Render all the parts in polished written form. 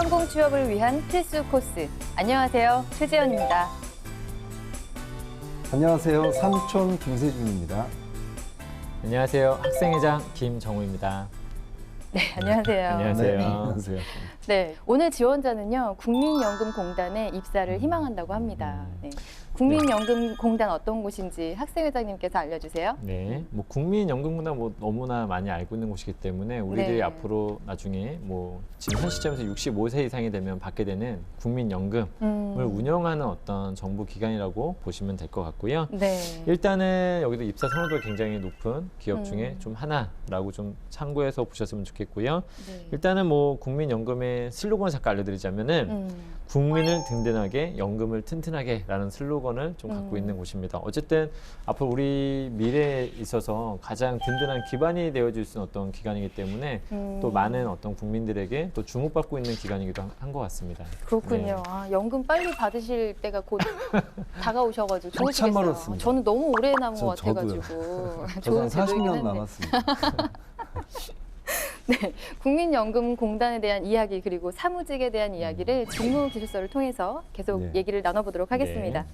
성공 취업을 위한 필수 코스. 안녕하세요. 최재현입니다. 안녕하세요. 삼촌 김세준입니다. 안녕하세요. 학생회장 김정우입니다. 네, 안녕하세요. 안녕하세요. 네, 안녕하세요. 네, 오늘 지원자는요, 국민연금공단에 입사를 희망한다고 합니다. 네. 국민연금공단 어떤 곳인지 학생회장님께서 알려주세요. 네, 뭐 국민연금공단 뭐 너무나 많이 알고 있는 곳이기 때문에 우리들이 네. 앞으로 나중에 뭐 지금 현 시점에서 65세 이상이 되면 받게 되는 국민연금을 운영하는 어떤 정부 기관이라고 보시면 될 것 같고요. 네. 일단은 여기도 입사 선호도가 굉장히 높은 기업 중에 좀 하나라고 좀 참고해서 보셨으면 좋겠고요. 네. 일단은 뭐 국민연금의 슬로건을 잠깐 알려드리자면은 국민을 든든하게 연금을 튼튼하게라는 슬로건을 좀 갖고 있는 곳입니다. 어쨌든 앞으로 우리 미래에 있어서 가장 든든한 기반이 되어줄 수 있는 어떤 기관이기 때문에 또 많은 어떤 국민들에게 또 주목받고 있는 기관이기도 한 것 같습니다. 그렇군요. 네. 아, 연금 빨리 받으실 때가 곧 다가오셔가지고 한참 좋으시겠어요. 멀었습니다. 저는 너무 오래 남은 것 저도요. 같아가지고 저도 한 제도이긴 40년 한데. 남았습니다. 네, 국민연금공단에 대한 이야기 그리고 사무직에 대한 이야기를 직무기술서를 통해서 계속 네. 얘기를 나눠보도록 하겠습니다. 네.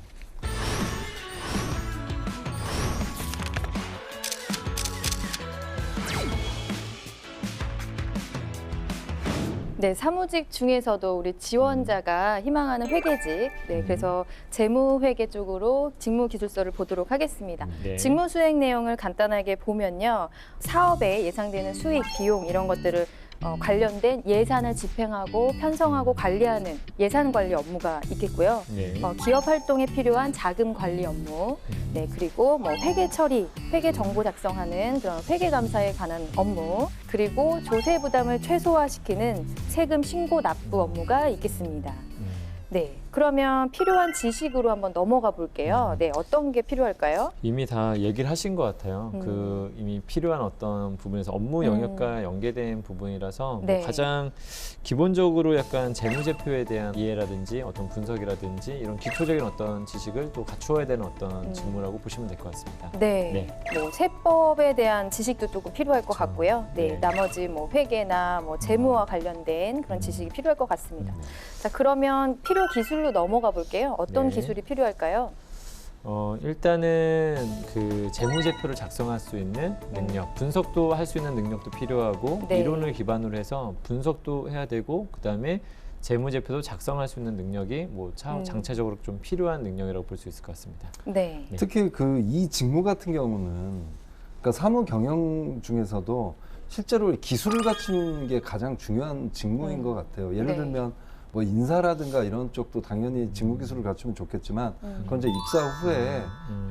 네, 사무직 중에서도 우리 지원자가 희망하는 회계직, 네, 그래서 재무회계 쪽으로 직무기술서를 보도록 하겠습니다. 네. 직무 수행 내용을 간단하게 보면요, 사업에 예상되는 수익, 비용 이런 것들을 관련된 예산을 집행하고 편성하고 관리하는 예산 관리 업무가 있겠고요. 네. 기업 활동에 필요한 자금 관리 업무, 네, 그리고 뭐 회계 처리, 회계 정보 작성하는 그런 회계 감사에 관한 업무, 그리고 조세 부담을 최소화시키는 세금 신고 납부 업무가 있겠습니다. 네, 그러면 필요한 지식으로 한번 넘어가 볼게요. 네, 어떤 게 필요할까요? 이미 다 얘기를 하신 것 같아요. 그 이미 필요한 어떤 부분에서 업무 영역과 연계된 부분이라서 네. 뭐 가장 기본적으로 약간 재무제표에 대한 이해라든지 어떤 분석이라든지 이런 기초적인 어떤 지식을 또 갖추어야 되는 어떤 직무라고 보시면 될 것 같습니다. 네, 뭐 세법에 대한 지식도 조금 필요할 것 그렇죠. 같고요. 네, 네. 나머지 뭐 회계나 뭐 재무와 관련된 그런 지식이 필요할 것 같습니다. 자, 그러면 필요 기술로 넘어가 볼게요. 어떤 네. 기술이 필요할까요? 일단은 그 재무제표를 작성할 수 있는 능력, 분석도 할 수 있는 능력도 필요하고 네. 이론을 기반으로 해서 분석도 해야 되고 그다음에 재무제표도 작성할 수 있는 능력이 뭐 장차적으로 좀 필요한 능력이라고 볼 수 있을 것 같습니다. 네. 네. 특히 그 이 직무 같은 경우는 그러니까 사무 경영 중에서도 실제로 기술을 갖추는 게 가장 중요한 직무인 것 같아요. 예를 네. 들면 뭐 인사라든가 이런 쪽도 당연히 직무 기술을 갖추면 좋겠지만 그건 이제 입사 후에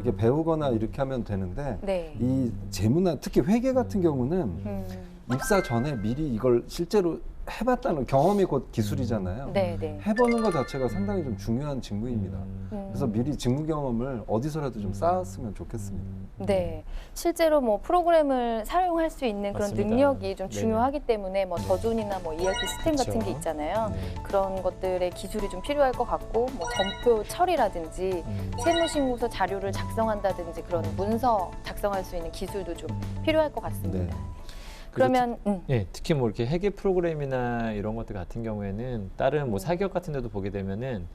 이렇게 배우거나 이렇게 하면 되는데 네. 이 재무나 특히 회계 같은 경우는 음, 입사 전에 미리 이걸 실제로 해봤다는 경험이 곧 기술이잖아요. 네, 네. 해보는 것 자체가 상당히 좀 중요한 직무입니다. 그래서 미리 직무 경험을 어디서라도 좀 쌓았으면 좋겠습니다. 네, 실제로 뭐 프로그램을 사용할 수 있는 그런 맞습니다. 능력이 좀 네네. 중요하기 때문에 뭐 저준이나 뭐 ERP 시스템 같은 그렇죠. 게 있잖아요. 네. 그런 것들의 기술이 좀 필요할 것 같고 뭐 점표 처리라든지 세무신고서 자료를 작성한다든지 그런 문서 작성할 수 있는 기술도 좀 필요할 것 같습니다. 네. 그러면 네, 특히 뭐 이렇게 회계 프로그램이나 이런 것들 같은 경우에는 다른 뭐 사기업 같은 데도 보게 되면은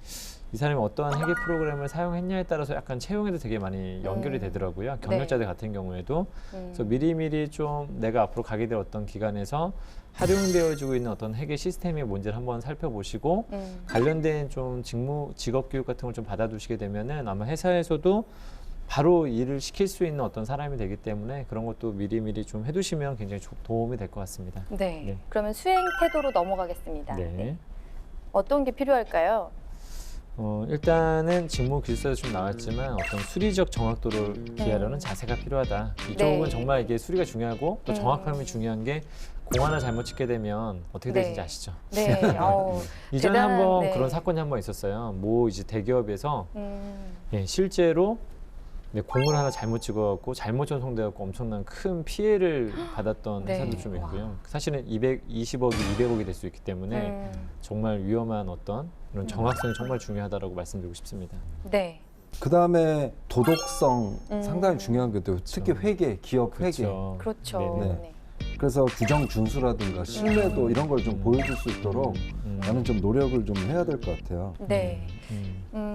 이 사람이 어떠한 회계 프로그램을 사용했냐에 따라서 약간 채용에도 되게 많이 연결이 되더라고요. 경력자들 같은 경우에도. 그래서 미리미리 좀 내가 앞으로 가게 될 어떤 기관에서 활용되어지고 있는 어떤 회계 시스템이 뭔지를 한번 살펴보시고 관련된 좀 직업 교육 같은 걸 좀 받아두시게 되면은 아마 회사에서도 바로 일을 시킬 수 있는 어떤 사람이 되기 때문에 그런 것도 미리미리 좀 해두시면 굉장히 도움이 될 것 같습니다. 네. 네. 그러면 수행 태도로 넘어가겠습니다. 네. 어떤 게 필요할까요? 일단은 직무 기술서에서 좀 나왔지만 어떤 수리적 정확도를 기하려는 자세가 필요하다. 이쪽은 네. 정말 이게 수리가 중요하고 또 정확함이 중요한 게 공 하나 잘못 찍게 되면 어떻게 네. 되는지 아시죠? 네. 이전에 대단한, 한번 네. 그런 사건이 한번 있었어요. 뭐 이제 대기업에서 음, 예, 실제로 공을 하나 잘못 찍어갖고 잘못 전송돼갖고 엄청난 큰 피해를 받았던 네. 회사도 좀 있고요. 사실은 220억이 200억이 될 수 있기 때문에 정말 위험한 어떤 이런 정확성이 정말 중요하다고 말씀드리고 싶습니다. 네. 그 다음에 도덕성 상당히 중요한 것 같아요. 특히 회계, 기업 회계. 그렇죠. 그렇죠. 네네. 네. 그래서 규정 준수라든가 신뢰도 이런 걸 좀 보여줄 수 있도록 나는 좀 노력을 좀 해야 될 것 같아요. 네.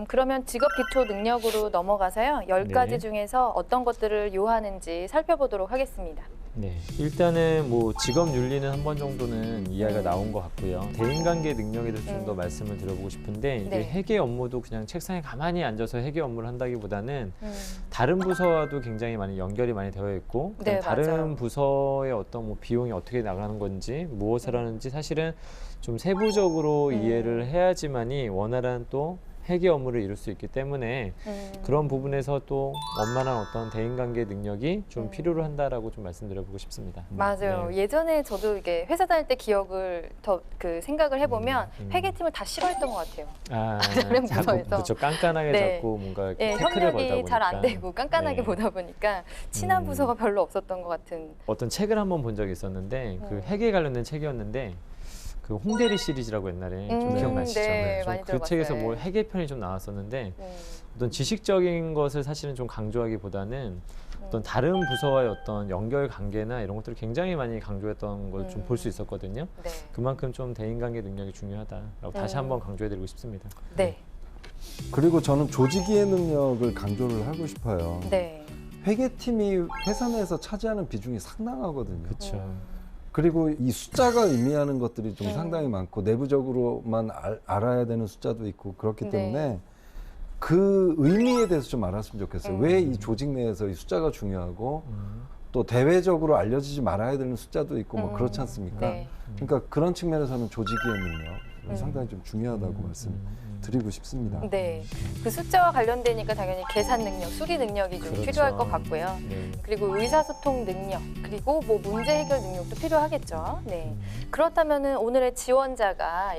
그러면 직업 기초 능력으로 넘어가서요. 10가지 네. 중에서 어떤 것들을 요하는지 살펴보도록 하겠습니다. 네, 일단은 뭐 직업 윤리는 한 번 정도는 이해가 나온 것 같고요. 대인관계 능력에 대해서 좀 더 말씀을 드려보고 싶은데 이게 네. 회계 업무도 그냥 책상에 가만히 앉아서 회계 업무를 한다기보다는 음. 다른 부서와도 굉장히 많이 연결이 많이 되어 있고 그다음에 네, 다른 맞아요. 부서의 어떤 뭐 비용이 어떻게 나가는 건지 무엇을 하는지 사실은 좀 세부적으로 이해를 해야지만이 원활한 또 회계 업무를 이룰 수 있기 때문에 그런 부분에서 또 원만한 어떤 대인관계 능력이 좀 필요로 한다라고 좀 말씀드려보고 싶습니다. 맞아요. 네. 예전에 저도 이게 회사 다닐 때 기억을 더 그 생각을 해보면 회계팀을 다 싫어했던 것 같아요. 아, 다른 자꾸 부서에서. 그렇죠. 깐깐하게 네. 자꾸 뭔가 예, 태클을 걸다 협력이 보니까 잘 안 되고 깐깐하게 네. 보다 보니까 친한 부서가 별로 없었던 것 같은. 어떤 책을 한번 본 적이 있었는데 그 회계 관련된 책이었는데 그 홍대리 시리즈라고 옛날에 좀 기억나시죠? 네, 좀 많이 그 들어봤어요. 책에서 뭐 회계 편이 좀 나왔었는데 어떤 지식적인 것을 사실은 좀 강조하기보다는 어떤 다른 부서와의 어떤 연결 관계나 이런 것들을 굉장히 많이 강조했던 걸 좀 볼 수 있었거든요. 네. 그만큼 좀 대인관계 능력이 중요하다라고 다시 한번 강조해드리고 싶습니다. 네. 그리고 저는 조직이해 능력을 강조를 하고 싶어요. 네. 회계팀이 회사 내에서 차지하는 비중이 상당하거든요. 그렇죠. 그리고 이 숫자가 의미하는 것들이 좀 상당히 많고 내부적으로만 알아야 되는 숫자도 있고 그렇기 네. 때문에 그 의미에 대해서 좀 알았으면 좋겠어요. 왜 이 조직 내에서 이 숫자가 중요하고 또 대외적으로 알려지지 말아야 되는 숫자도 있고 뭐 그렇지 않습니까? 네. 그러니까 그런 측면에서는 조직이해 능력 상당히 좀 중요하다고 말씀드리고 싶습니다. 네. 그 숫자와 관련되니까 당연히 계산 능력, 수리 능력이 좀 그렇죠. 필요할 것 같고요. 네. 그리고 의사소통 능력, 그리고 뭐 문제 해결 능력도 필요하겠죠. 네. 그렇다면은 오늘의 지원자가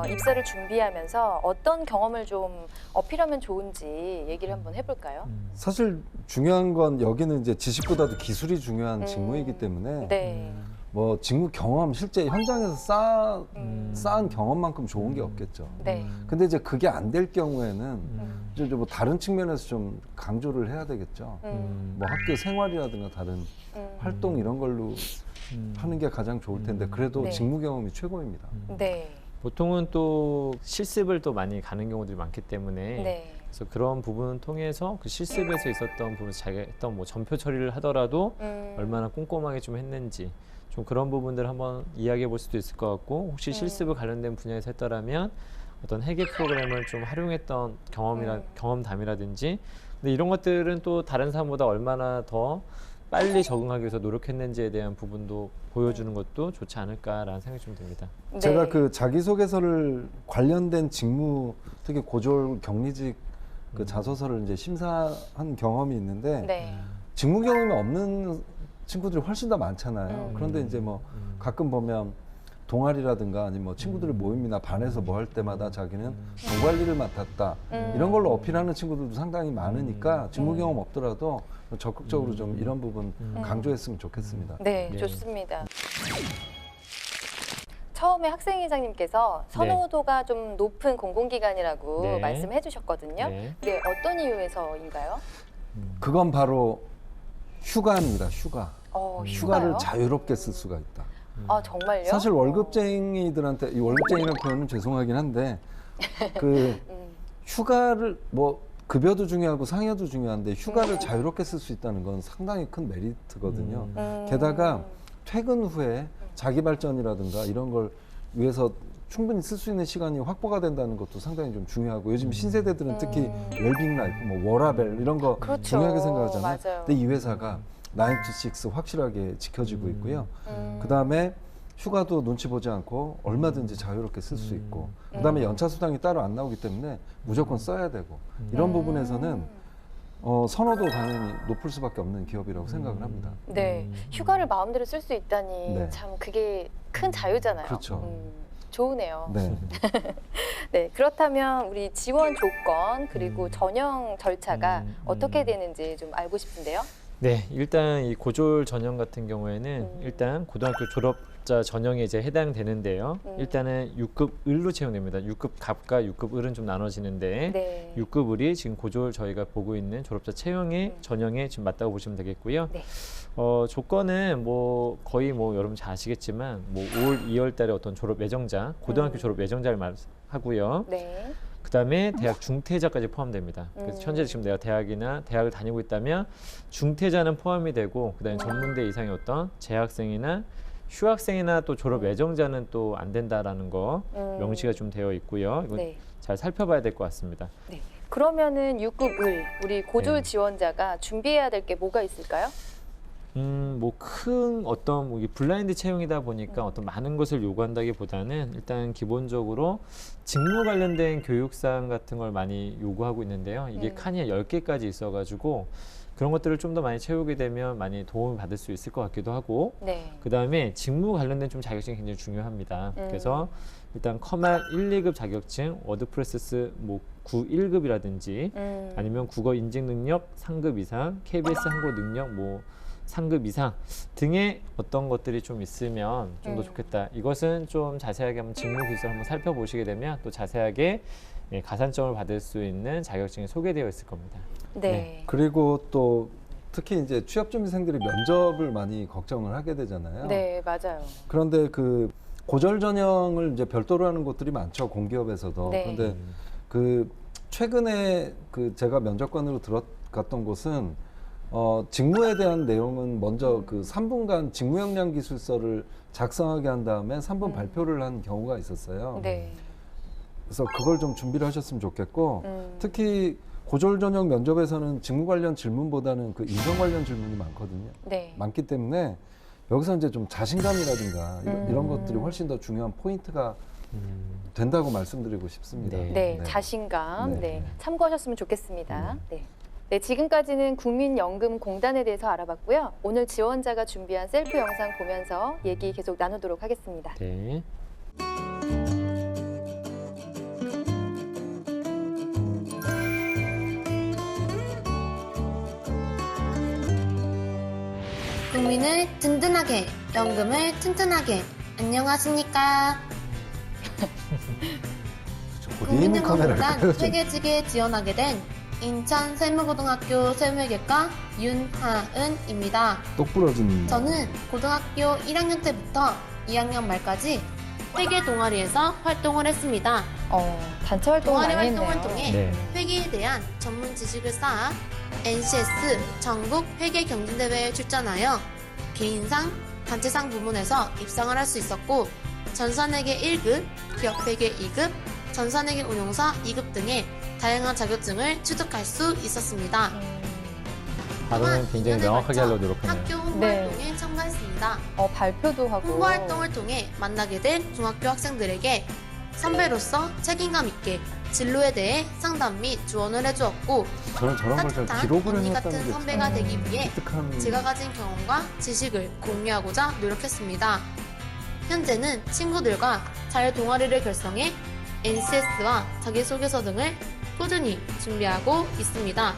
입사를 준비하면서 어떤 경험을 좀 어필하면 좋은지 얘기를 한번 해볼까요? 사실 중요한 건 여기는 이제 지식보다도 기술이 중요한 직무이기 때문에 네. 뭐 직무 경험 실제 현장에서 쌓은 경험만큼 좋은 게 없겠죠. 네. 근데 이제 그게 안 될 경우에는 이제 뭐 다른 측면에서 좀 강조를 해야 되겠죠. 뭐 학교 생활이라든가 다른 활동 이런 걸로 하는 게 가장 좋을 텐데 그래도 네. 직무 경험이 최고입니다. 네. 보통은 또 실습을 또 많이 가는 경우들이 많기 때문에 네. 그래서 그런 부분을 통해서 그 실습에서 있었던 부분 자기가 했던 뭐 전표 처리를 하더라도 얼마나 꼼꼼하게 좀 했는지 좀 그런 부분들을 한번 이야기해 볼 수도 있을 것 같고 혹시 실습을 관련된 분야에서 했더라면 어떤 회계 프로그램을 좀 활용했던 경험담이라든지 근데 이런 것들은 또 다른 사람보다 얼마나 더 빨리 적응하기 위해서 노력했는지에 대한 부분도 보여주는 것도 좋지 않을까라는 생각이 좀 듭니다. 네. 제가 그 자기소개서를 관련된 직무 특히 고졸 격리직 그 자소서를 이제 심사한 경험이 있는데 네. 직무 경험이 없는 친구들이 훨씬 더 많잖아요. 그런데 이제 뭐 가끔 보면 동아리라든가 아니면 뭐 친구들 모임이나 반에서 뭐 할 때마다 자기는 정관리를 맡았다 이런 걸로 어필하는 친구들도 상당히 많으니까 직무 경험 없더라도 적극적으로 좀 이런 부분 강조했으면 좋겠습니다. 네, 네. 좋습니다. 처음에 학생회장님께서 선호도가 좀 높은 공공기관이라고 네. 말씀해 주셨거든요. 네. 네, 어떤 이유에서인가요? 그건 바로 휴가입니다. 휴가. 휴가를 휴가요? 자유롭게 쓸 수가 있다. 아, 정말요? 사실 월급쟁이들한테 이 월급쟁이라는 표현은 죄송하긴 한데 그 휴가를 뭐 급여도 중요하고 상여도 중요한데 휴가를 자유롭게 쓸 수 있다는 건 상당히 큰 메리트거든요. 게다가 퇴근 후에 자기 발전이라든가 이런 걸 위해서 충분히 쓸 수 있는 시간이 확보가 된다는 것도 상당히 좀 중요하고 요즘 신세대들은 특히 웰빙 라이프, 뭐 워라벨 이런 거 그렇죠. 중요하게 생각하잖아요. 맞아요. 근데 이 회사가 9 to 6 확실하게 지켜지고 있고요. 그다음에 휴가도 눈치 보지 않고 얼마든지 자유롭게 쓸 수 있고 그다음에 연차 수당이 따로 안 나오기 때문에 무조건 써야 되고 이런 부분에서는 선호도 당연히 높을 수밖에 없는 기업이라고 생각을 합니다. 네, 휴가를 마음대로 쓸 수 있다니 네. 참 그게 큰 자유잖아요. 그렇죠. 좋으네요. 네. 네, 그렇다면 우리 지원 조건 그리고 전형 절차가 어떻게 되는지 좀 알고 싶은데요. 네, 일단 이 고졸 전형 같은 경우에는 일단 고등학교 졸업 졸업자 전형에 이제 해당되는데요. 일단은 6급 을로 채용됩니다. 6급 갑과 6급 을은 좀 나눠지는데 네. 6급 을이 지금 고졸 저희가 보고 있는 졸업자 채용의 전형에 지금 맞다고 보시면 되겠고요. 네. 조건은 뭐 거의 뭐 여러분 잘 아시겠지만 뭐 5월, 2월 달에 어떤 졸업 예정자, 고등학교 졸업 예정자를 말하고요. 네. 그다음에 대학 중퇴자까지 포함됩니다. 그래서 현재 지금 내가 대학을 다니고 있다면 중퇴자는 포함이 되고 그다음에 전문대 이상의 어떤 재학생이나 휴학생이나 또 졸업 예정자는 또 안 된다라는 거 명시가 좀 되어 있고요. 이건 네. 잘 살펴봐야 될 것 같습니다. 네. 그러면은 6급 을 우리 고졸 네. 지원자가 준비해야 될 게 뭐가 있을까요? 뭐 큰 어떤 뭐 이게 블라인드 채용이다 보니까 어떤 많은 것을 요구한다기보다는 일단 기본적으로 직무 관련된 교육사항 같은 걸 많이 요구하고 있는데요. 이게 칸이 10개까지 있어가지고 그런 것들을 좀 더 많이 채우게 되면 많이 도움을 받을 수 있을 것 같기도 하고 네. 그 다음에 직무 관련된 좀 자격증이 굉장히 중요합니다. 그래서 일단 커말 1, 2급 자격증, 워드프레스 뭐 9, 1급이라든지 아니면 국어 인증 능력 3급 이상, KBS 한국 능력 뭐 3급 이상 등의 어떤 것들이 좀 있으면 좀 더 좋겠다. 이것은 좀 자세하게 한번 직무 기술을 한번 살펴보시게 되면 또 자세하게 가산점을 받을 수 있는 자격증이 소개되어 있을 겁니다. 네. 그리고 또 특히 이제 취업 준비생들이 면접을 많이 걱정을 하게 되잖아요. 네, 맞아요. 그런데 그 고졸 전형을 이제 별도로 하는 곳들이 많죠, 공기업에서도. 네. 그런데 그 최근에 그 제가 면접관으로 들어갔던 곳은 직무에 대한 내용은 먼저 그 3분간 직무 역량 기술서를 작성하게 한 다음에 3분 발표를 한 경우가 있었어요. 네. 그래서 그걸 좀 준비를 하셨으면 좋겠고, 특히 고졸 전형 면접에서는 직무 관련 질문보다는 그 인성 관련 질문이 많거든요. 네. 많기 때문에 여기서 이제 좀 자신감이라든가 이런 것들이 훨씬 더 중요한 포인트가 된다고 말씀드리고 싶습니다. 네. 네, 자신감. 네. 네. 참고하셨으면 좋겠습니다. 네. 네, 지금까지는 국민연금공단에 대해서 알아봤고요. 오늘 지원자가 준비한 셀프 영상 보면서 얘기 계속 나누도록 하겠습니다. 네. 국민을 든든하게, 연금을 튼튼하게. 안녕하십니까? 국민연금공단 회계직에 지원하게 된 인천 세무고등학교 세무회계과 윤하은입니다. 똑 부러진. 저는 고등학교 1학년 때부터 2학년 말까지 회계 동아리에서 활동을 했습니다. 단체 활동을 동아리 많이 활동을 했네요. 통해 네. 회계에 대한 전문 지식을 쌓아 NCS 전국 회계 경진대회에 출전하여 개인상, 단체상 부문에서 입상을 할 수 있었고 전산회계 1급, 기업회계 2급, 전산회계 운용사 2급 등의 다양한 자격증을 취득할 수 있었습니다. 발언은 굉장히 2년에 명확하게 걸쳐 하려고 노력하네요. 학교 네. 홍보활동에 참가했습니다. 발표도 하고. 홍보활동을 통해 만나게 된 중학교 학생들에게 선배로서 책임감 있게 진로에 대해 상담 및 조언을 해주었고 저런 걸 잘 따뜻한 기록을 언니 해놨다는 같은 게 선배가 참 되기 위해 기특한. 제가 가진 경험과 지식을 공유하고자 노력했습니다. 현재는 친구들과 잘 동아리를 결성해 NCS와 자기소개서 등을 꾸준히 준비하고 있습니다.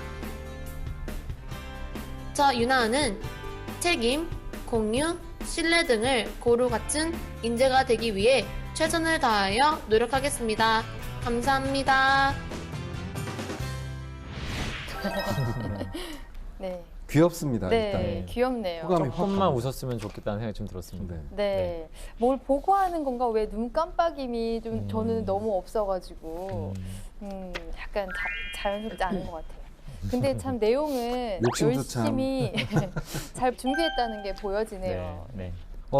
저 윤하은은 책임, 공유, 신뢰 등을 고루 갖춘 인재가 되기 위해 최선을 다하여 노력하겠습니다. 감사합니다. 네. 귀엽습니다. 네, 일단. 귀엽네요. 호감이 조금만 웃었으면 좋겠다는 생각이 좀 들었습니다. 네. 네. 뭘 보고 하는 건가? 왜 눈 깜빡임이 좀 저는 너무 없어가지고 약간 자연스럽지 않은 것 같아요. 근데 참 내용은 욕심도 참. 열심히 잘 준비했다는 게 보여지네요. 네.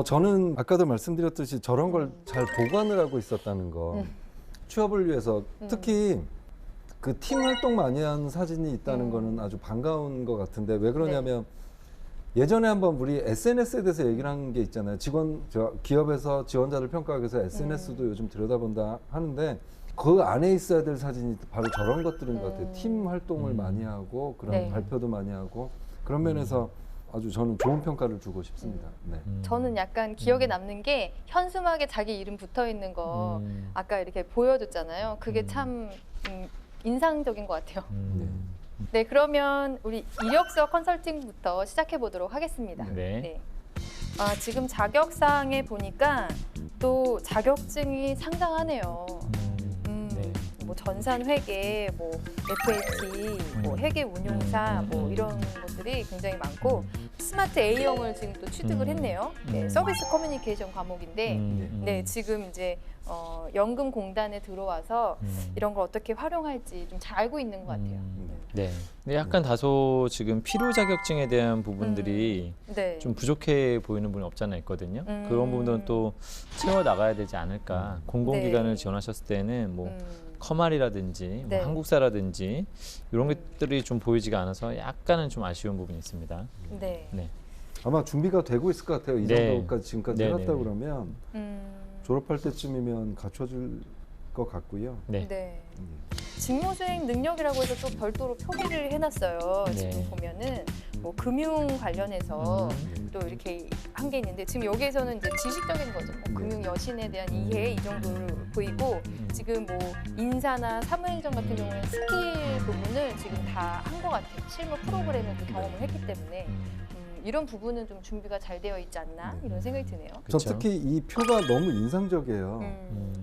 저는 아까도 말씀드렸듯이 저런 걸 잘 보관을 하고 있었다는 거. 취업을 위해서 특히 그 팀 활동 많이 한 사진이 있다는 거는 아주 반가운 것 같은데 왜 그러냐면 예전에 한번 우리 SNS에 대해서 얘기를 한 게 있잖아요. 기업에서 지원자를 평가하기 위해서 SNS도 요즘 들여다본다 하는데 그 안에 있어야 될 사진이 바로 저런 것들인 것 같아요. 팀 활동을 많이 하고 그런 네. 발표도 많이 하고 그런 면에서 아주 저는 좋은 평가를 주고 싶습니다. 네. 저는 약간 기억에 남는 게 현수막에 자기 이름 붙어 있는 거 아까 이렇게 보여줬잖아요. 그게 참 인상적인 것 같아요. 네, 그러면 우리 이력서 컨설팅부터 시작해 보도록 하겠습니다. 네. 지금 자격사항에 보니까 또 자격증이 상당하네요. 네. 뭐 전산회계, 뭐 FAT, 뭐 회계운용사, 뭐 이런 것들이 굉장히 많고 스마트 A형을 지금 또 취득을 했네요. 네, 서비스 커뮤니케이션 과목인데 네, 지금 이제 연금공단에 들어와서 이런 걸 어떻게 활용할지 좀 잘 알고 있는 것 같아요. 네. 근데 약간 다소 지금 필요 자격증에 대한 부분들이 네. 좀 부족해 보이는 부분이 없지 않아 있거든요. 그런 부분들은 또 채워 나가야 되지 않을까. 공공기관을 네. 지원하셨을 때는 뭐 커말이라든지 네. 뭐 한국사라든지 이런 것들이 좀 보이지가 않아서 약간은 좀 아쉬운 부분이 있습니다. 네. 네. 아마 준비가 되고 있을 것 같아요. 이 네. 정도까지 지금까지 네, 해놨다 네, 네. 그러면 졸업할 때쯤이면 갖춰줄 것 같고요. 네. 네. 직무수행 능력이라고 해서 또 별도로 표기를 해놨어요. 네. 지금 보면은 뭐 금융 관련해서 또 이렇게 한 게 있는데 지금 여기에서는 이제 지식적인 거죠. 뭐 금융 여신에 대한 이해 이 정도를 보이고 지금 뭐 인사나 사무행정 같은 경우는 스킬 부분을 지금 다 한 것 같아요. 실무 프로그램을 또 경험을 했기 때문에 이런 부분은 좀 준비가 잘 되어 있지 않나 이런 생각이 드네요. 전 그쵸. 특히 이 표가 너무 인상적이에요.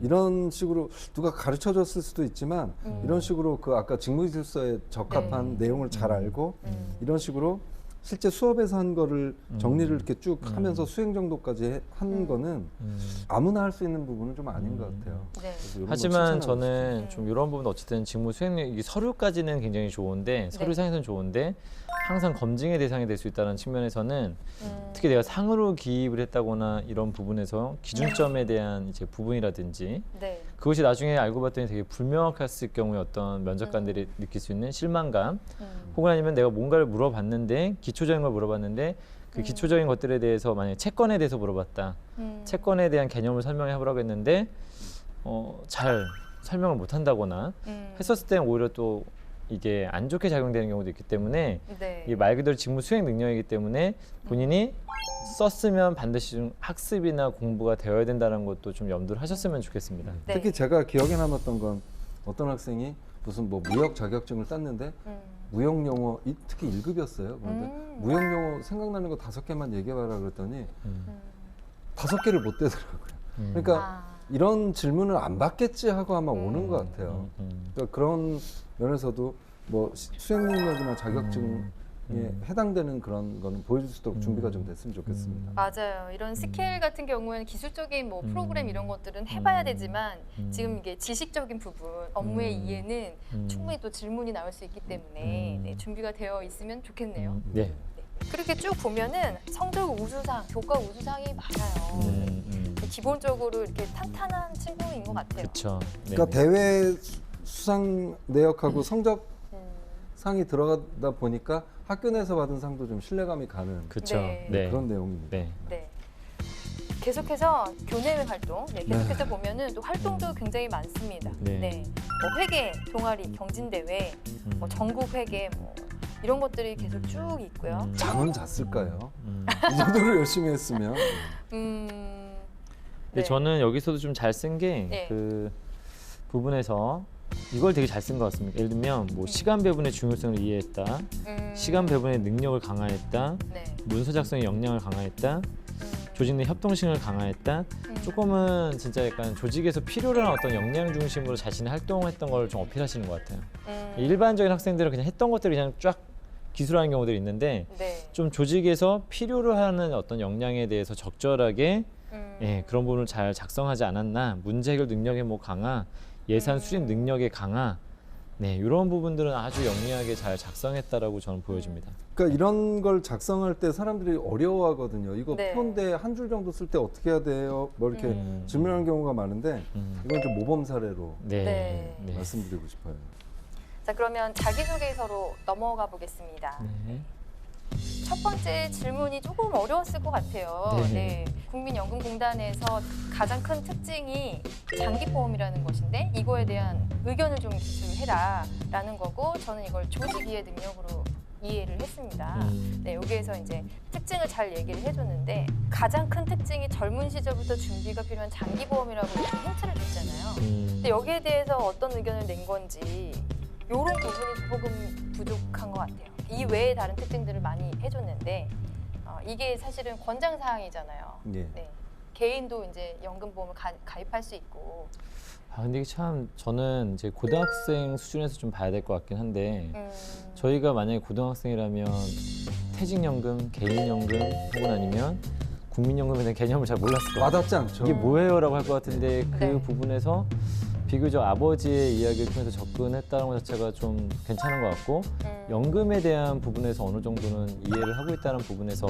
이런 식으로 누가 가르쳐 줬을 수도 있지만 이런 식으로 그 아까 직무기술서에 적합한 내용을 잘 알고 이런 식으로 실제 수업에서 한 거를 정리를 이렇게 쭉 하면서 수행 정도까지 한 거는 아무나 할 수 있는 부분은 좀 아닌 것 같아요. 네. 그래서 이런 거 하지만 칭찬하고 저는 좀 이런 부분 어쨌든 직무 수행력 이 서류까지는 굉장히 좋은데 서류상에서는 좋은데 항상 검증의 대상이 될 수 있다는 측면에서는 특히 내가 상으로 기입을 했다거나 이런 부분에서 기준점에 대한 이제 부분이라든지 네. 그것이 나중에 알고 봤더니 되게 불명확했을 경우에 어떤 면접관들이 느낄 수 있는 실망감 혹은 아니면 내가 뭔가를 물어봤는데 기초적인 걸 물어봤는데 그 기초적인 것들에 대해서 만약에 채권에 대해서 물어봤다. 채권에 대한 개념을 설명해 보라고 했는데 잘 설명을 못 한다거나 했었을 때는 오히려 또 이게 안 좋게 작용되는 경우도 있기 때문에 네. 이게 말 그대로 직무 수행 능력이기 때문에 본인이 썼으면 반드시 좀 학습이나 공부가 되어야 된다는 것도 좀 염두를 하셨으면 좋겠습니다. 네. 특히 제가 기억에 남았던 건 어떤 학생이 무슨 뭐 무역 자격증을 땄는데 무역 용어 특히 1급이었어요. 그런데 무역 용어 생각나는 거 5개만 얘기해봐라 그랬더니 5개를 못 되더라고요. 그러니까 이런 질문을 안 받겠지 하고 아마 오는 것 같아요. 그러니까 그런 면에서도 뭐 수행 능력이나 자격증에 해당되는 그런 거는 보여줄 수 있도록 준비가 좀 됐으면 좋겠습니다. 맞아요. 이런 스킬 같은 경우에는 기술적인 뭐 프로그램 이런 것들은 해봐야 되지만 지금 이게 지식적인 부분, 업무의 이해는 충분히 또 질문이 나올 수 있기 때문에 네, 준비가 되어 있으면 좋겠네요. 네. 그렇게 쭉 보면은 성적 우수상, 교과 우수상이 많아요. 기본적으로 이렇게 탄탄한 친구인 것 같아요. 그렇죠. 그러니까 대회 수상 내역하고 성적 상이 들어가다 보니까 학교 내에서 받은 상도 좀 신뢰감이 가는 그렇죠. 네. 네. 그런 내용입니다. 네. 네. 계속해서 교내외 활동, 네, 계속해서 보면은 또 활동도 굉장히 많습니다. 네. 네. 뭐 회계, 동아리, 경진대회, 뭐 전국 회계, 뭐 이런 것들이 계속 쭉 있고요. 잠은 잤을까요? 이 정도로 열심히 했으면. 근데 네. 저는 여기서도 좀 잘 쓴 게 네. 그 부분에서 이걸 되게 잘 쓴 것 같습니다. 예를 들면 뭐 시간 배분의 중요성을 이해했다, 시간 배분의 능력을 강화했다, 네. 문서 작성의 역량을 강화했다, 조직 내 협동심을 강화했다. 조금은 진짜 약간 조직에서 필요로 하는 어떤 역량 중심으로 자신의 활동했던 걸 좀 어필하시는 것 같아요. 일반적인 학생들은 그냥 했던 것들을 그냥 쫙 기술하는 경우들이 있는데 네. 좀 조직에서 필요로 하는 어떤 역량에 대해서 적절하게 예, 그런 부분을 잘 작성하지 않았나, 문제 해결 능력의 뭐 강화, 예산 수립 능력의 강화, 네, 이런 부분들은 아주 영리하게 잘 작성했다라고 저는 보여집니다. 그러니까 이런 걸 작성할 때 사람들이 어려워하거든요. 이거 네. 표인데 한 줄 정도 쓸 때 어떻게 해야 돼요? 뭐 이렇게 질문하는 경우가 많은데 이건 좀 모범 사례로 네. 네. 말씀드리고 싶어요. 자, 그러면 자기소개서로 넘어가 보겠습니다. 네. 첫 번째 질문이 조금 어려웠을 것 같아요. 네. 네. 국민연금공단에서 가장 큰 특징이 장기보험이라는 것인데 이거에 대한 의견을 좀 기술해라라는 거고 저는 이걸 조직이해 능력으로 이해를 했습니다. 네, 여기에서 이제 특징을 잘 얘기를 해줬는데 가장 큰 특징이 젊은 시절부터 준비가 필요한 장기보험이라고 이렇게 힌트를 줬잖아요. 근데 여기에 대해서 어떤 의견을 낸 건지 이런 부분이 조금 부족한 것 같아요. 이 외에 다른 특징들을 많이 해줬는데 이게 사실은 권장 사항이잖아요. 예. 네. 개인도 이제 연금보험을 가입할 수 있고. 근데 이게 참 저는 이제 고등학생 수준에서 좀 봐야 될 것 같긴 한데 음, 저희가 만약에 고등학생이라면 퇴직연금, 개인연금 혹은 아니면 국민연금에 대한 개념을 잘 몰랐을 것 같아요. 와닿지 않죠. 이게 뭐예요라고 할 것 같은데 그 네. 부분에서 비교적 아버지의 이야기를 통해서 접근했다는 것 자체가 좀 괜찮은 것 같고 연금에 대한 부분에서 어느 정도는 이해를 하고 있다는 부분에서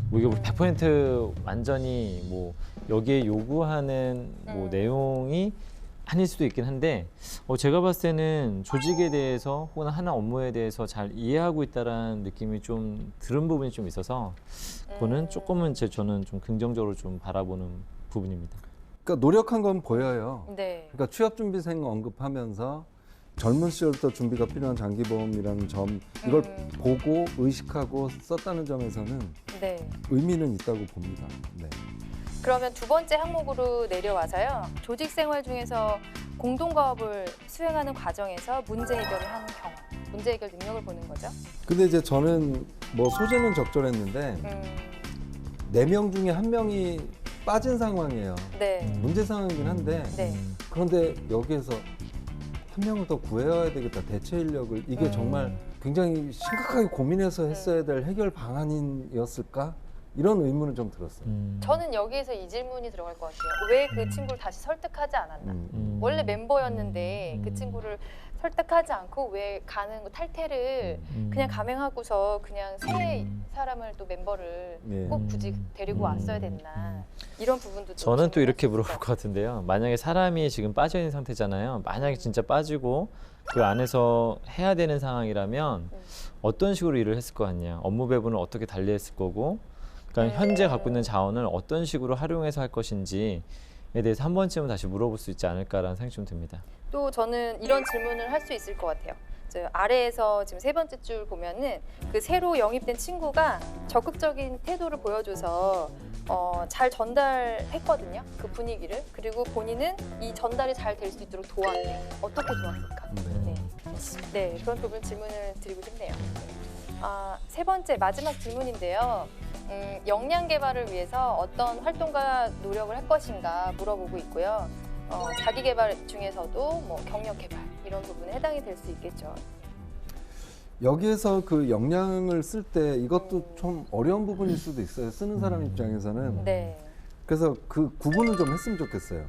뭐 이게 100% 완전히 뭐 여기에 요구하는 뭐 내용이 아닐 수도 있긴 한데 제가 봤을 때는 조직에 대해서 혹은 하나 업무에 대해서 잘 이해하고 있다라는 느낌이 좀 들은 부분이 좀 있어서 그거는 조금은 저는 좀 긍정적으로 좀 바라보는 부분입니다. 그러니까 노력한 건 보여요. 네. 그러니까 취업준비생 언급하면서 젊은 시절부터 준비가 필요한 장기보험이라는 점 이걸 보고 의식하고 썼다는 점에서는 네. 의미는 있다고 봅니다. 네. 그러면 두 번째 항목으로 내려와서요. 조직 생활 중에서 공동과업을 수행하는 과정에서 문제 해결을 하는 경우, 문제 해결 능력을 보는 거죠. 근데 이제 저는 뭐 소재는 적절했는데 4명 중에 1명이 빠진 상황이에요. 네. 문제 상황이긴 한데 네. 그런데 여기에서 1명을 더 구해야 되겠다. 대체 인력을 이게 정말 굉장히 심각하게 고민해서 했어야 될 해결 방안이었을까? 이런 의문은 좀 들었어요. 저는 여기에서 이 질문이 들어갈 것 같아요. 왜 그 친구를 다시 설득하지 않았나? 원래 멤버였는데 그 친구를 설득하지 않고 왜 가는 거 탈퇴를 그냥 감행하고서 그냥 새 사람을 또 멤버를 예. 꼭 굳이 데리고 왔어야 됐나? 이런 부분도 좀 저는 또 이렇게 질문할 수 물어볼 있어요. 것 같은데요. 만약에 사람이 지금 빠져 있는 상태잖아요. 만약에 진짜 빠지고 그 안에서 해야 되는 상황이라면 어떤 식으로 일을 했을 것 같냐? 업무 배분을 어떻게 달리했을 거고, 그러니까 현재 갖고 있는 자원을 어떤 식으로 활용해서 할 것인지에 대해서 한 번쯤은 다시 물어볼 수 있지 않을까라는 생각이 좀 듭니다. 또 저는 이런 질문을 할 수 있을 것 같아요. 저 아래에서 지금 세 번째 줄 보면은 그 새로 영입된 친구가 적극적인 태도를 보여줘서 잘 전달했거든요. 그 분위기를. 그리고 본인은 이 전달이 잘 될 수 있도록 도왔대요. 어떻게 도왔을까? 네. 네, 그런 부분 질문을 드리고 싶네요. 세 번째 마지막 질문인데요. 역량 개발을 위해서 어떤 활동과 노력을 할 것인가 물어보고 있고요. 자기 개발 중에서도 뭐 경력 개발 이런 부분에 해당이 될 수 있겠죠. 여기에서 그 역량을 쓸 때 이것도 좀 어려운 부분일 수도 있어요. 쓰는 사람 입장에서는. 네. 그래서 그 구분을 좀 했으면 좋겠어요.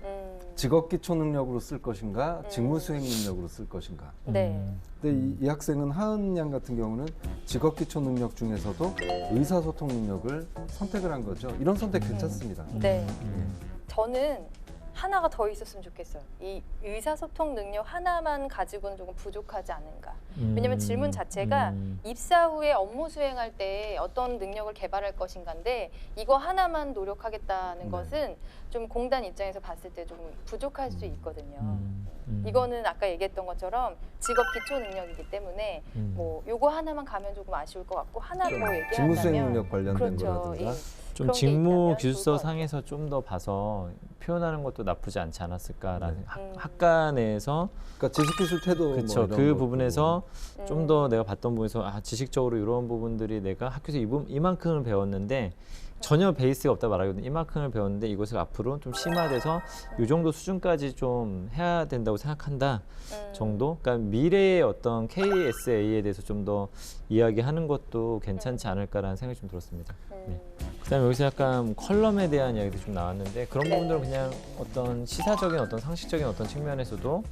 직업 기초 능력으로 쓸 것인가, 직무 수행 능력으로 쓸 것인가. 네. 근데 이 학생은 하은 양 같은 경우는 직업 기초 능력 중에서도 의사소통 능력을 선택을 한 거죠. 이런 선택 괜찮습니다. 네. 저는 하나가 더 있었으면 좋겠어요. 이 의사소통 능력 하나만 가지고는 조금 부족하지 않은가. 왜냐면 질문 자체가 입사 후에 업무 수행할 때 어떤 능력을 개발할 것인가인데 이거 하나만 노력하겠다는 것은 좀 공단 입장에서 봤을 때 좀 부족할 수 있거든요. 이거는 아까 얘기했던 것처럼 직업 기초 능력이기 때문에 뭐 요거 하나만 가면 조금 아쉬울 것 같고 하나 더 얘기한다면 직무 수행 능력 관련된 그렇죠. 거라든가. 좀 그런 게 직무 있다면 기술서 좋을 것 상에서 좀 더 봐서 표현하는 것도 나쁘지 않지 않았을까라는 네. 학과 내에서 그러니까 지식기술 태도 그렇죠. 뭐 이런 그 것도. 부분에서 좀 더 내가 봤던 부분에서 지식적으로 이런 부분들이 내가 학교에서 이만큼을 배웠는데 전혀 베이스가 없다 말하거든요. 이만큼을 배웠는데 이것을 앞으로 좀 심화돼서 이 정도 수준까지 좀 해야 된다고 생각한다 정도. 그러니까 미래의 어떤 KSA에 대해서 좀 더 이야기하는 것도 괜찮지 않을까라는 생각이 좀 들었습니다. 네. 그다음에 여기서 약간 컬럼에 대한 이야기도 좀 나왔는데 그런 부분들은 그냥 어떤 시사적인 어떤 상식적인 어떤 측면에서도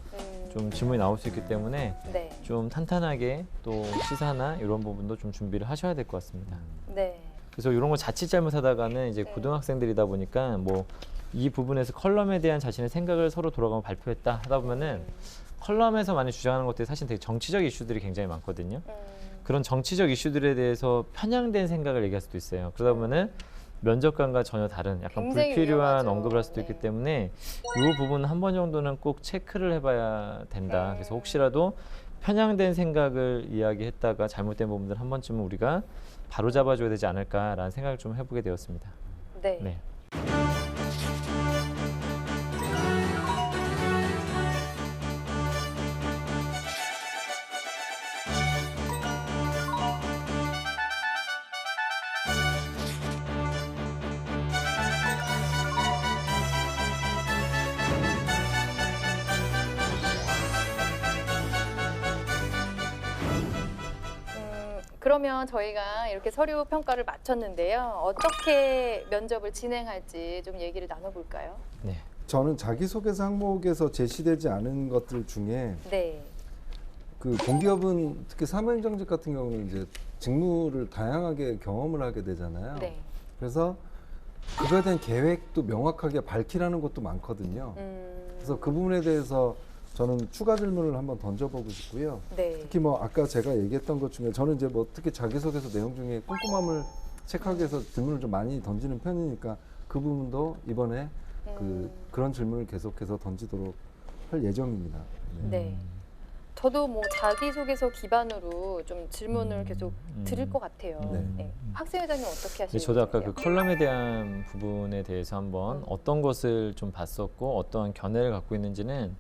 좀 질문이 나올 수 있기 때문에 네. 좀 탄탄하게 또 시사나 이런 부분도 좀 준비를 하셔야 될 것 같습니다. 네. 그래서 이런 거 자칫 잘못하다가는 이제 고등학생들이다 보니까 뭐 이 부분에서 컬럼에 대한 자신의 생각을 서로 돌아가면 발표했다 하다 보면은 컬럼에서 많이 주장하는 것들이 사실 되게 정치적 이슈들이 굉장히 많거든요. 그런 정치적 이슈들에 대해서 편향된 생각을 얘기할 수도 있어요. 그러다 보면은 면접관과 전혀 다른 약간 굉장히 불필요한 위험하죠. 언급을 할 수도 있기 네. 때문에 이 부분 한 번 정도는 꼭 체크를 해봐야 된다. 그래서 혹시라도 편향된 생각을 이야기했다가 잘못된 부분들 한 번쯤은 우리가 바로 잡아줘야 되지 않을까라는 생각을 좀 해보게 되었습니다. 네. 네. 그러면 저희가 이렇게 서류 평가를 마쳤는데요. 어떻게 면접을 진행할지 좀 얘기를 나눠볼까요? 네. 저는 자기소개서 항목에서 제시되지 않은 것들 중에 네. 그 공기업은 특히 사무행정직 같은 경우는 이제 직무를 다양하게 경험을 하게 되잖아요. 네. 그래서 그거에 대한 계획도 명확하게 밝히라는 것도 많거든요. 그래서 그 부분에 대해서 저는 추가 질문을 한번 던져보고 싶고요. 네. 특히 뭐 아까 제가 얘기했던 것 중에 저는 이제 뭐 특히 자기소개서 내용 중에 꼼꼼함을 체크하기 위해서 질문을 좀 많이 던지는 편이니까 그 부분도 이번에 그런 질문을 계속해서 던지도록 할 예정입니다. 네. 저도 뭐 자기소개서 기반으로 좀 질문을 계속 드릴 것 같아요. 네. 네. 학생회장님 어떻게 하시는 근데 저도 아까 거예요? 그 컬럼에 대한 부분에 대해서 한번 어떤 것을 좀 봤었고 어떠한 견해를 갖고 있는지는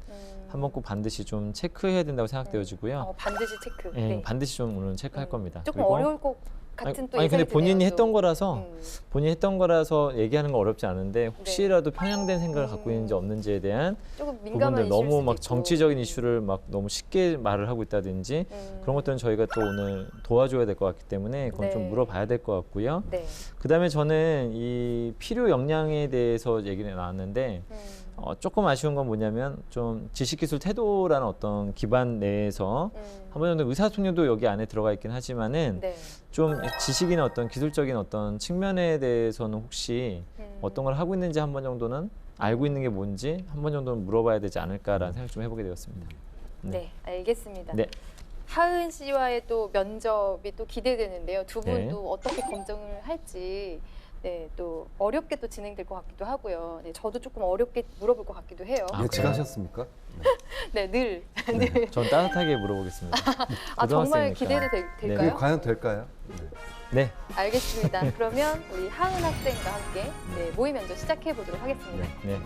한번 꼭 반드시 좀 체크해야 된다고 생각되어지고요. 반드시 체크. 예, 네. 반드시 좀 오늘 체크할 겁니다. 조금 그리고 어려울 것 같은 또 아니 근데 예상이 본인이 드네요, 했던 또. 거라서 본인이 했던 거라서 얘기하는 건 어렵지 않은데 혹시라도 편향된 생각을 갖고 있는지 없는지에 대한 조금 민감한 부분들 이슈일 너무 수도 막 있고. 정치적인 이슈를 막 너무 쉽게 말을 하고 있다든지 그런 것들은 저희가 또 오늘 도와줘야 될 것 같기 때문에 그건 네. 좀 물어봐야 될 것 같고요. 네. 그다음에 저는 이 필요 역량에 대해서 얘기를 나왔는데 조금 아쉬운 건 뭐냐면 좀 지식기술 태도라는 어떤 기반 내에서 한 번 정도 의사소통도 여기 안에 들어가 있긴 하지만은 네. 좀 지식이나 어떤 기술적인 어떤 측면에 대해서는 혹시 어떤 걸 하고 있는지 한 번 정도는 알고 있는 게 뭔지 한 번 정도는 물어봐야 되지 않을까라는 생각 좀 해보게 되었습니다. 네, 알겠습니다. 네. 하은 씨와의 또 면접이 또 기대되는데요. 두 분도 네. 어떻게 검증을 할지 네, 또 어렵게 또 진행될 것 같기도 하고요. 네, 저도 조금 어렵게 물어볼 것 같기도 해요. 아, 예측하셨습니까? 네, 늘. 네. 전 따뜻하게 물어보겠습니다. 정말 고등학생이니까. 기대도 네. 그게 될까요? 과연 될까요? 네. 알겠습니다. 그러면 우리 하은 학생과 함께 네, 모의 면접 시작해 보도록 하겠습니다. 네. 네.